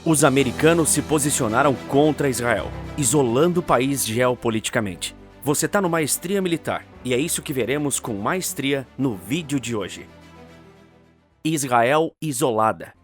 Os americanos se posicionaram contra Israel, isolando o país geopoliticamente. Você está no Maestria Militar, e é isso que veremos com maestria no vídeo de hoje. Israel isolada.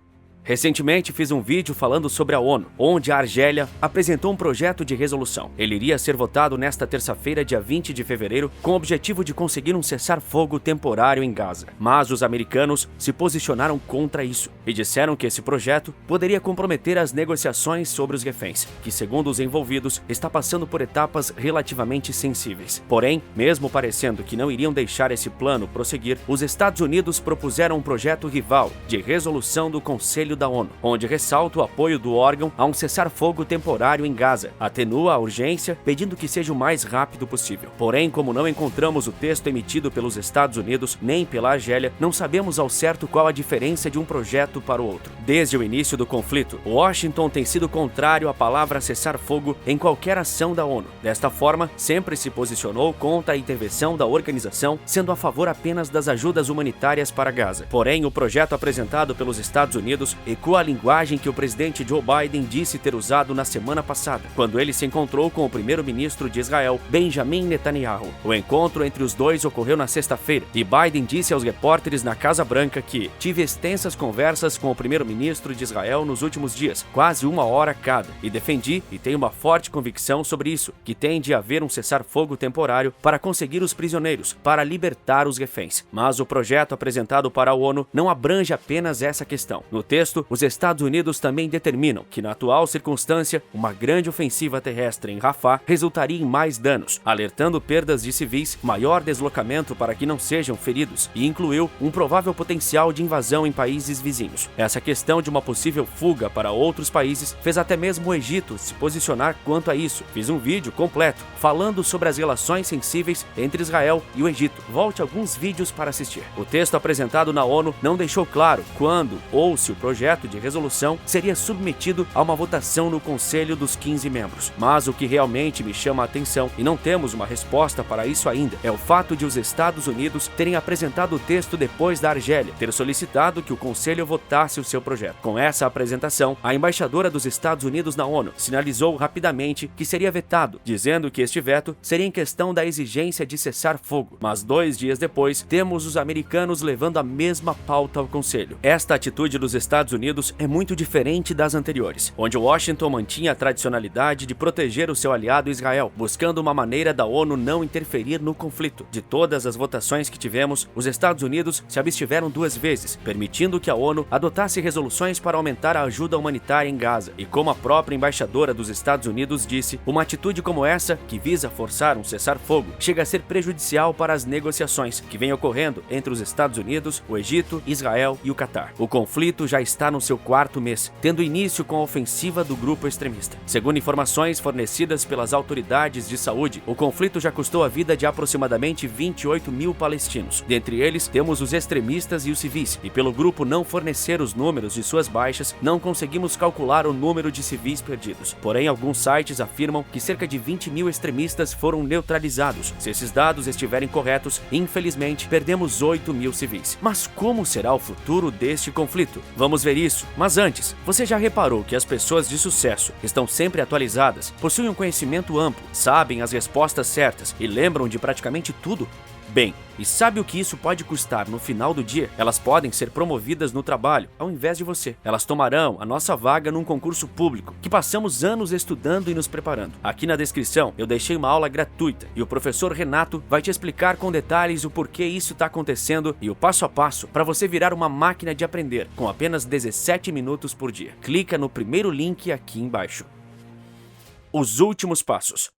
Recentemente fiz um vídeo falando sobre a ONU, onde a Argélia apresentou um projeto de resolução. Ele iria ser votado nesta terça-feira, dia 20 de fevereiro, com o objetivo de conseguir um cessar-fogo temporário em Gaza. Mas os americanos se posicionaram contra isso e disseram que esse projeto poderia comprometer as negociações sobre os reféns, que, segundo os envolvidos, está passando por etapas relativamente sensíveis. Porém, mesmo parecendo que não iriam deixar esse plano prosseguir, os Estados Unidos propuseram um projeto rival de resolução do Conselho da ONU, onde ressalta o apoio do órgão a um cessar-fogo temporário em Gaza, atenua a urgência, pedindo que seja o mais rápido possível. Porém, como não encontramos o texto emitido pelos Estados Unidos nem pela Argélia, não sabemos ao certo qual a diferença de um projeto para o outro. Desde o início do conflito, Washington tem sido contrário à palavra cessar-fogo em qualquer ação da ONU. Desta forma, sempre se posicionou contra a intervenção da organização, sendo a favor apenas das ajudas humanitárias para Gaza. Porém, o projeto apresentado pelos Estados Unidos ecoa a linguagem que o presidente Joe Biden disse ter usado na semana passada, quando ele se encontrou com o primeiro-ministro de Israel, Benjamin Netanyahu. O encontro entre os dois ocorreu na sexta-feira, e Biden disse aos repórteres na Casa Branca que tive extensas conversas com o primeiro-ministro de Israel nos últimos dias, quase 1 hora cada, e defendi e tenho uma forte convicção sobre isso, que tem de haver um cessar-fogo temporário para conseguir os prisioneiros, para libertar os reféns. Mas o projeto apresentado para a ONU não abrange apenas essa questão. No texto, os Estados Unidos também determinam que, na atual circunstância, uma grande ofensiva terrestre em Rafah resultaria em mais danos, alertando perdas de civis, maior deslocamento para que não sejam feridos, e incluiu um provável potencial de invasão em países vizinhos. Essa questão de uma possível fuga para outros países fez até mesmo o Egito se posicionar quanto a isso. Fiz um vídeo completo falando sobre as relações sensíveis entre Israel e o Egito. Volte alguns vídeos para assistir. O texto apresentado na ONU não deixou claro quando ou se o projeto de resolução seria submetido a uma votação no Conselho dos 15 membros. Mas o que realmente me chama a atenção, e não temos uma resposta para isso ainda, é o fato de os Estados Unidos terem apresentado o texto depois da Argélia ter solicitado que o Conselho votasse o seu projeto. Com essa apresentação, a embaixadora dos Estados Unidos na ONU sinalizou rapidamente que seria vetado, dizendo que este veto seria em questão da exigência de cessar fogo. Mas 2 dias depois, temos os americanos levando a mesma pauta ao Conselho. Esta atitude dos Estados Unidos é muito diferente das anteriores, onde Washington mantinha a tradicionalidade de proteger o seu aliado Israel, buscando uma maneira da ONU não interferir no conflito. De todas as votações que tivemos, os Estados Unidos se abstiveram 2 vezes, permitindo que a ONU adotasse resoluções para aumentar a ajuda humanitária em Gaza. E como a própria embaixadora dos Estados Unidos disse, uma atitude como essa, que visa forçar um cessar-fogo, chega a ser prejudicial para as negociações que vêm ocorrendo entre os Estados Unidos, o Egito, Israel e o Catar. O conflito já está no seu 4º mês, tendo início com a ofensiva do grupo extremista. Segundo informações fornecidas pelas autoridades de saúde, o conflito já custou a vida de aproximadamente 28 mil palestinos. Dentre eles, temos os extremistas e os civis, e pelo grupo não fornecer os números de suas baixas, não conseguimos calcular o número de civis perdidos. Porém, alguns sites afirmam que cerca de 20 mil extremistas foram neutralizados. Se esses dados estiverem corretos, infelizmente, perdemos 8 mil civis. Mas como será o futuro deste conflito? Vamos ver isso. Mas antes, você já reparou que as pessoas de sucesso estão sempre atualizadas, possuem um conhecimento amplo, sabem as respostas certas e lembram de praticamente tudo? Bem, e sabe o que isso pode custar no final do dia? Elas podem ser promovidas no trabalho, ao invés de você. Elas tomarão a nossa vaga num concurso público, que passamos anos estudando e nos preparando. Aqui na descrição eu deixei uma aula gratuita, e o professor Renato vai te explicar com detalhes o porquê isso está acontecendo e o passo a passo para você virar uma máquina de aprender, com apenas 17 minutos por dia. Clica no primeiro link aqui embaixo. Os últimos passos.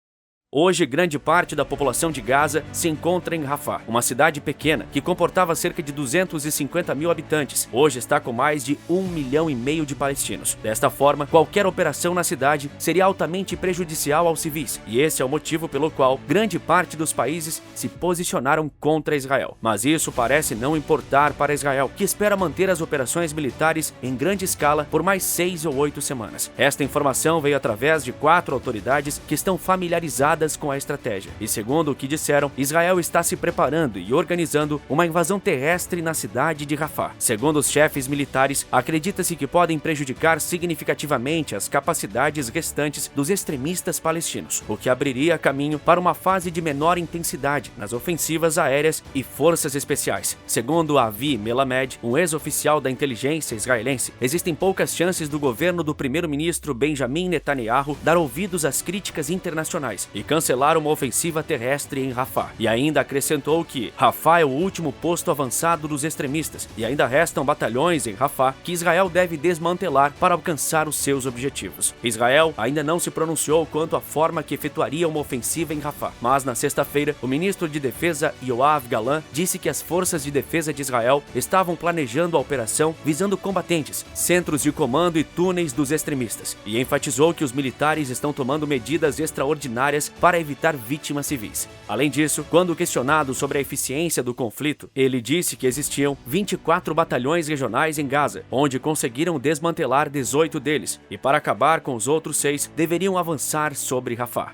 Hoje, grande parte da população de Gaza se encontra em Rafah, uma cidade pequena que comportava cerca de 250 mil habitantes. Hoje está com mais de 1,5 milhão de palestinos. Desta forma, qualquer operação na cidade seria altamente prejudicial aos civis, e esse é o motivo pelo qual grande parte dos países se posicionaram contra Israel. Mas isso parece não importar para Israel, que espera manter as operações militares em grande escala por mais 6 ou 8 semanas. Esta informação veio através de 4 autoridades que estão familiarizadas preocupadas com a estratégia. E segundo o que disseram, Israel está se preparando e organizando uma invasão terrestre na cidade de Rafah. Segundo os chefes militares, acredita-se que podem prejudicar significativamente as capacidades restantes dos extremistas palestinos, o que abriria caminho para uma fase de menor intensidade nas ofensivas aéreas e forças especiais. Segundo Avi Melamed, um ex-oficial da inteligência israelense, existem poucas chances do governo do primeiro-ministro Benjamin Netanyahu dar ouvidos às críticas internacionais e cancelar uma ofensiva terrestre em Rafah. E ainda acrescentou que Rafah é o último posto avançado dos extremistas e ainda restam batalhões em Rafah que Israel deve desmantelar para alcançar os seus objetivos. Israel ainda não se pronunciou quanto à forma que efetuaria uma ofensiva em Rafah, mas na sexta-feira, o ministro de Defesa Yoav Gallant disse que as forças de defesa de Israel estavam planejando a operação visando combatentes, centros de comando e túneis dos extremistas, e enfatizou que os militares estão tomando medidas extraordinárias para evitar vítimas civis. Além disso, quando questionado sobre a eficiência do conflito, ele disse que existiam 24 batalhões regionais em Gaza, onde conseguiram desmantelar 18 deles, e para acabar com os outros 6, deveriam avançar sobre Rafah.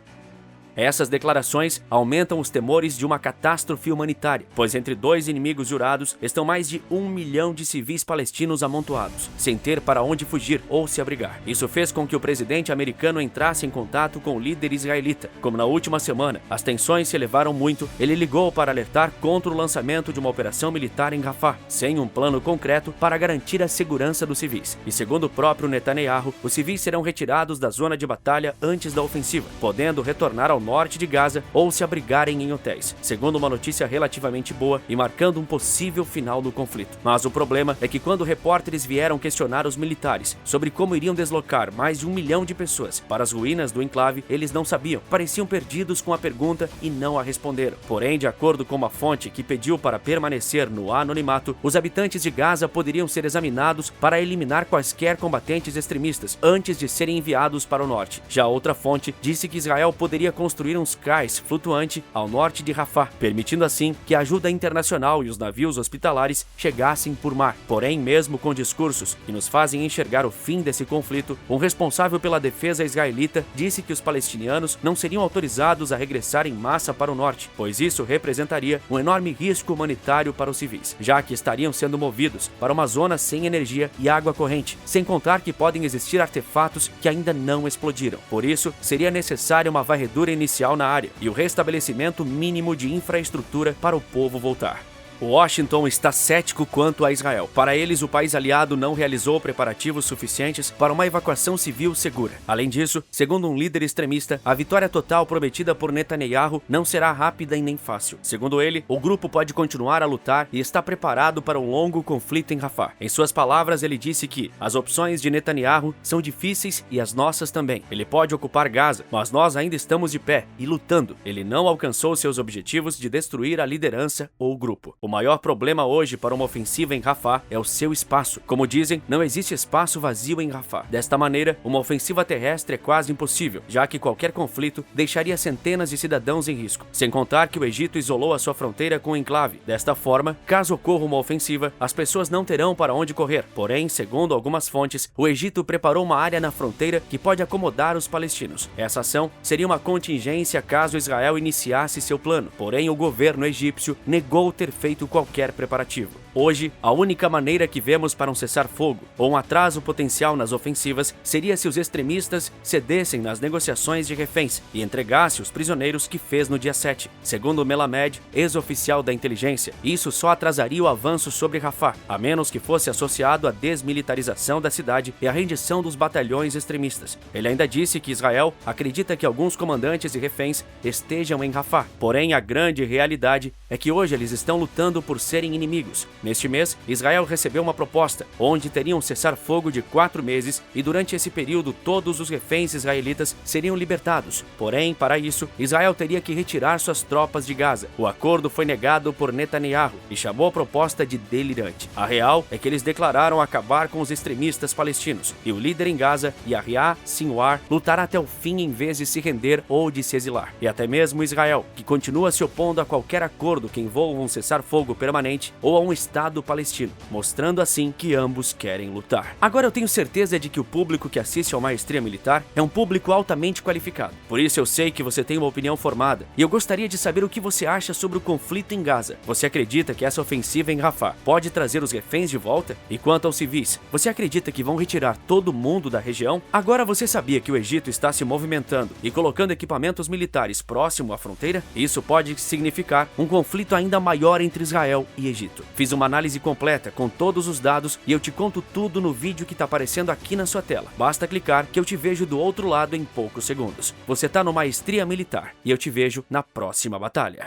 Essas declarações aumentam os temores de uma catástrofe humanitária, pois entre dois inimigos jurados estão mais de 1 milhão de civis palestinos amontoados, sem ter para onde fugir ou se abrigar. Isso fez com que o presidente americano entrasse em contato com o líder israelita. Como na última semana as tensões se elevaram muito, ele ligou para alertar contra o lançamento de uma operação militar em Rafah, sem um plano concreto para garantir a segurança dos civis. E segundo o próprio Netanyahu, os civis serão retirados da zona de batalha antes da ofensiva, podendo retornar ao norte de Gaza ou se abrigarem em hotéis, segundo uma notícia relativamente boa e marcando um possível final do conflito. Mas o problema é que quando repórteres vieram questionar os militares sobre como iriam deslocar mais de 1 milhão de pessoas para as ruínas do enclave, eles não sabiam, pareciam perdidos com a pergunta e não a responderam. Porém, de acordo com uma fonte que pediu para permanecer no anonimato, os habitantes de Gaza poderiam ser examinados para eliminar quaisquer combatentes extremistas antes de serem enviados para o norte. Já outra fonte disse que Israel poderia construir uns cais flutuantes ao norte de Rafah, permitindo assim que a ajuda internacional e os navios hospitalares chegassem por mar. Porém, mesmo com discursos que nos fazem enxergar o fim desse conflito, um responsável pela defesa israelita disse que os palestinianos não seriam autorizados a regressar em massa para o norte, pois isso representaria um enorme risco humanitário para os civis, já que estariam sendo movidos para uma zona sem energia e água corrente, sem contar que podem existir artefatos que ainda não explodiram. Por isso, seria necessária uma varredura inicial na área e o restabelecimento mínimo de infraestrutura para o povo voltar. Washington está cético quanto a Israel. Para eles, o país aliado não realizou preparativos suficientes para uma evacuação civil segura. Além disso, segundo um líder extremista, a vitória total prometida por Netanyahu não será rápida e nem fácil. Segundo ele, o grupo pode continuar a lutar e está preparado para um longo conflito em Rafah. Em suas palavras, ele disse que as opções de Netanyahu são difíceis e as nossas também. Ele pode ocupar Gaza, mas nós ainda estamos de pé e lutando. Ele não alcançou seus objetivos de destruir a liderança ou o grupo. O maior problema hoje para uma ofensiva em Rafah é o seu espaço. Como dizem, não existe espaço vazio em Rafah. Desta maneira, uma ofensiva terrestre é quase impossível, já que qualquer conflito deixaria centenas de cidadãos em risco. Sem contar que o Egito isolou a sua fronteira com o enclave. Desta forma, caso ocorra uma ofensiva, as pessoas não terão para onde correr. Porém, segundo algumas fontes, o Egito preparou uma área na fronteira que pode acomodar os palestinos. Essa ação seria uma contingência caso Israel iniciasse seu plano. Porém, o governo egípcio negou ter feito qualquer preparativo. Hoje, a única maneira que vemos para um cessar-fogo ou um atraso potencial nas ofensivas seria se os extremistas cedessem nas negociações de reféns e entregassem os prisioneiros que fez no dia 7. Segundo Melamed, ex-oficial da inteligência, isso só atrasaria o avanço sobre Rafah, a menos que fosse associado à desmilitarização da cidade e à rendição dos batalhões extremistas. Ele ainda disse que Israel acredita que alguns comandantes e reféns estejam em Rafah, porém a grande realidade é que hoje eles estão lutando por serem inimigos. Neste mês, Israel recebeu uma proposta, onde teriam um cessar-fogo de 4 meses e durante esse período todos os reféns israelitas seriam libertados. Porém, para isso, Israel teria que retirar suas tropas de Gaza. O acordo foi negado por Netanyahu e chamou a proposta de delirante. A real é que eles declararam acabar com os extremistas palestinos e o líder em Gaza, Yahya Sinwar, lutará até o fim em vez de se render ou de se exilar. E até mesmo Israel, que continua se opondo a qualquer acordo que envolva um cessar-fogo permanente ou a um estado Estado palestino, mostrando assim que ambos querem lutar. Agora eu tenho certeza de que o público que assiste ao Maestria Militar é um público altamente qualificado. Por isso eu sei que você tem uma opinião formada e eu gostaria de saber o que você acha sobre o conflito em Gaza. Você acredita que essa ofensiva em Rafah pode trazer os reféns de volta? E quanto aos civis, você acredita que vão retirar todo mundo da região? Agora você sabia que o Egito está se movimentando e colocando equipamentos militares próximo à fronteira? Isso pode significar um conflito ainda maior entre Israel e Egito. Fiz uma análise completa com todos os dados e eu te conto tudo no vídeo que está aparecendo aqui na sua tela. Basta clicar que eu te vejo do outro lado em poucos segundos. Você está no Maestria Militar e eu te vejo na próxima batalha.